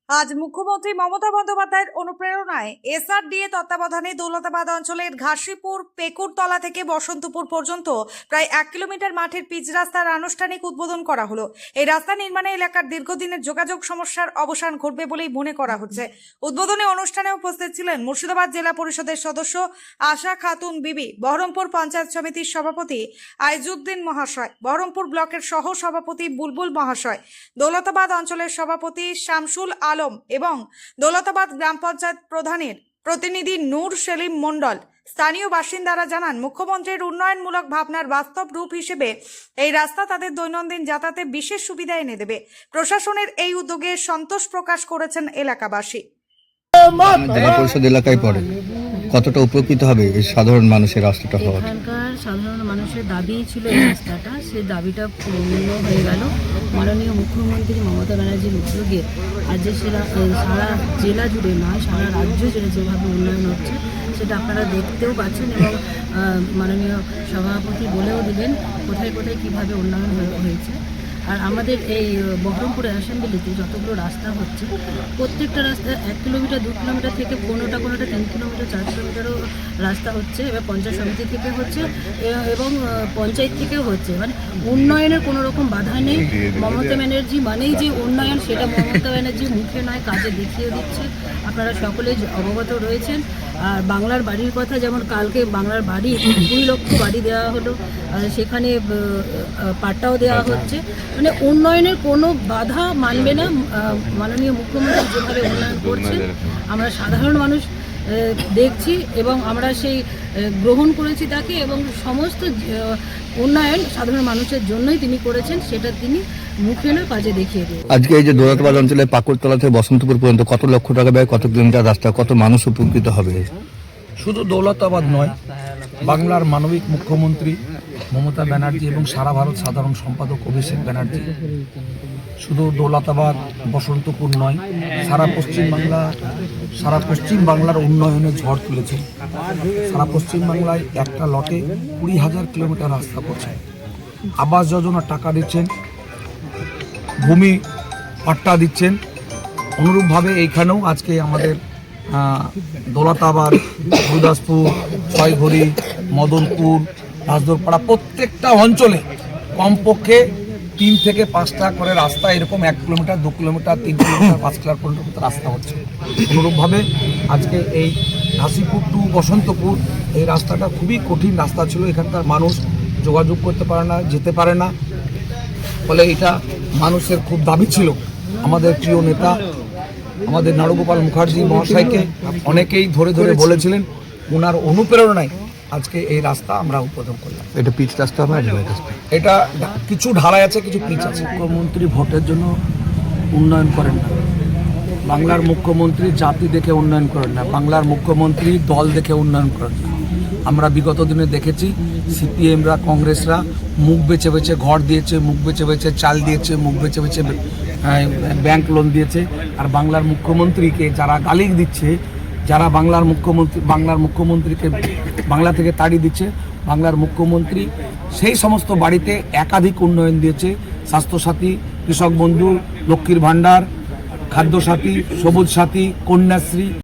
আজ মুখ্যমন্ত্রী মমতা বন্দ্যোপাধ্যায়ের অনুপ্রেরণায় এসআরডিএ তত্ত্বাবধানে দৌলতাবাদ অঞ্চলের ঘাসিপুর পেকুরতলা থেকে বসন্তপুর পর্যন্ত প্রায় 1 কিলোমিটার মাঠের পিচ রাস্তার আনুষ্ঠানিক উদ্বোধন করা হলো। এই রাস্তা নির্মাণে এলাকার দীর্ঘদিনের যোগাযোগ সমস্যার অবসান ঘটবে বলেই মনে করা হচ্ছে। উদ্বোধনী অনুষ্ঠানে উপস্থিত ছিলেন মুর্শিদাবাদ জেলা পরিষদের সদস্য আশা খাতুন বিবি, বহরমপুর পঞ্চায়েত সমিতির সভাপতি আইজুদ্দিন মহাশয়, বহরমপুর ব্লকের সহ সভাপতি বুলবুল মহাশয়, দৌলতাবাদ অঞ্চলের সভাপতি শামসুল আলম এবং দৌলতাবাদ গ্রাম পঞ্চায়েত প্রধানের প্রতিনিধি নূর সেলিম মণ্ডল। স্থানীয় বাসিন্দারা জানান, মুখ্যমন্ত্রীর উন্নয়নমূলক ভাবনার বাস্তব রূপ হিসেবে এই রাস্তা তাদের দৈনন্দিন যাতায়াতে বিশেষ সুবিধা এনে দেবে। প্রশাসনের এই উদ্যোগে সন্তোষ প্রকাশ করেছেন এলাকাবাসী। জেলা পরিষদ এলাকায় পড়ে, কতটা উপকৃত হবে এই সাধারণ মানুষের রাস্তাটা হওয়ার? এখানকার সাধারণ মানুষের দাবি ছিল এই রাস্তাটা, সেই দাবিটা পূর্ণ হয়ে গেল। মাননীয় মুখ্যমন্ত্রী মমতা ব্যানার্জির উদ্যোগে আজ যে সারা জেলা জুড়ে নয়, সারা রাজ্য জুড়ে যেভাবে উন্নয়ন হচ্ছে সেটা আপনারা দেখতেও পাচ্ছেন এবং মাননীয় সভাপতি বলেও দিলেন কোথায় কোথায় কীভাবে উন্নয়ন হয়েছে। আর আমাদের এই বহরমপুর অ্যাসেম্বলিতে যতগুলো রাস্তা হচ্ছে, প্রত্যেকটা রাস্তা 1 কিলোমিটার 2 কিলোমিটার থেকে কোনোটা 3 কিলোমিটার 4 কিলোমিটারও রাস্তা হচ্ছে। এবার পঞ্চায়েত সমিতি থেকে হচ্ছে এবং পঞ্চায়েত থেকেও হচ্ছে। মানে উন্নয়নের কোনো রকম বাধা নেই। মমতা ব্যানার্জি মানেই যে উন্নয়ন, সেটা মমতা ব্যানার্জি মুখে নয়, কাজে দেখিয়ে দিচ্ছে। আপনারা সকলে অবগত রয়েছেন। আর বাংলার বাড়ির কথা, যেমন কালকে বাংলার বাড়ি 2 লক্ষ বাড়ি দেওয়া হলো, সেখানে পাট্টাও দেওয়া হচ্ছে। মানে উন্নয়নের কোনো বাধা মানবে না। মাননীয় মুখ্যমন্ত্রী যেভাবে উন্নয়ন করছেন আমরা সাধারণ মানুষ দেখছি এবং আমরা সেই গ্রহণ করেছি তাকে, এবং সমস্ত উন্নয়ন সাধারণ মানুষের জন্যই তিনি করেছেন, সেটা তিনি মুখে না কাজে দেখিয়ে দেন। আজকে এই যে দৌলতাবাদ অঞ্চলের পাকুড়তলা থেকে বসন্তপুর পর্যন্ত কত লক্ষ টাকা ব্যয়, কত কিলোমিটার রাস্তা, কত মানুষ উপকৃত হবে? শুধু দৌলতাবাদ নয়, বাংলার মানবিক মুখ্যমন্ত্রী মমতা ব্যানার্জি এবং সারা ভারত সাধারণ সম্পাদক অভিষেক ব্যানার্জি শুধু দৌলতাবাদ বসন্তপুর নয়, সারা পশ্চিম বাংলার উন্নয়নে ঝড় তুলেছে। সারা পশ্চিম বাংলায় একটা লটে 20,000 কিলোমিটার রাস্তা করছে। আবাস যোজনা টাকা দিচ্ছেন, ভূমি পাট্টা দিচ্ছেন। অনুরূপভাবে এইখানেও আজকে আমাদের দৌলতাবাদ, গুরুদাসপুর, ছয়ঘড়ি, মদনপুর, রাজদরপাড়া প্রত্যেকটা অঞ্চলে কমপক্ষে 3 থেকে 5টা করে রাস্তা, এরকম 1 কিলোমিটার 2 কিলোমিটার 3 কিলোমিটার 5 কিলোমিটার পর্যন্ত রাস্তা হচ্ছে। অনুরূপভাবে আজকে এই ঘাসিপুর টু বসন্তপুর এই রাস্তাটা খুবই কঠিন রাস্তা ছিল। এখানকার মানুষ যোগাযোগ করতে পারে না, যেতে পারে না। ফলে এটা মানুষের খুব দাবি ছিল। আমাদের প্রিয় নেতা আমাদের নারুগোপাল মুখার্জি মহাশয়কে অনেকেই ধরে ধরে বলেছিলেন, ওনার অনুপ্রেরণায় আজকে এই রাস্তা আমরা উদ্বোধন করলাম। এটা পিচ রাস্তা হবে? এটা কিছু ঢালাই আছে, কিছু পিচ আছে। মুখ্যমন্ত্রী ভোটের জন্য উন্নয়ন করেন না, বাংলার মুখ্যমন্ত্রী জাতি দেখে উন্নয়ন করেন না, বাংলার মুখ্যমন্ত্রী দল দেখে উন্নয়ন করেন না। আমরা বিগত দিনে দেখেছি সিপিএমরা, কংগ্রেসরা মুখ বেছে বেছে ঘর দিয়েছে, মুখ বেছে বেছে চাল দিয়েছে, মুখ বেছে বেছে ব্যাংক লোন দিয়েছে। আর বাংলার মুখ্যমন্ত্রীকে যারা গালি দিচ্ছে, যারা বাংলার মুখ্যমন্ত্রীকে বাংলা থেকে তাড়িয়ে দিচ্ছে, বাংলার মুখ্যমন্ত্রী সেই সমস্ত বাড়িতে একাধিক উন্নয়ন দিয়েছে। স্বাস্থ্যসাথী, কৃষক বন্ধু, লক্ষ্মীর ভাণ্ডার, খাদ্যসাথী, সবুজ সাথী, কন্যাশ্রী।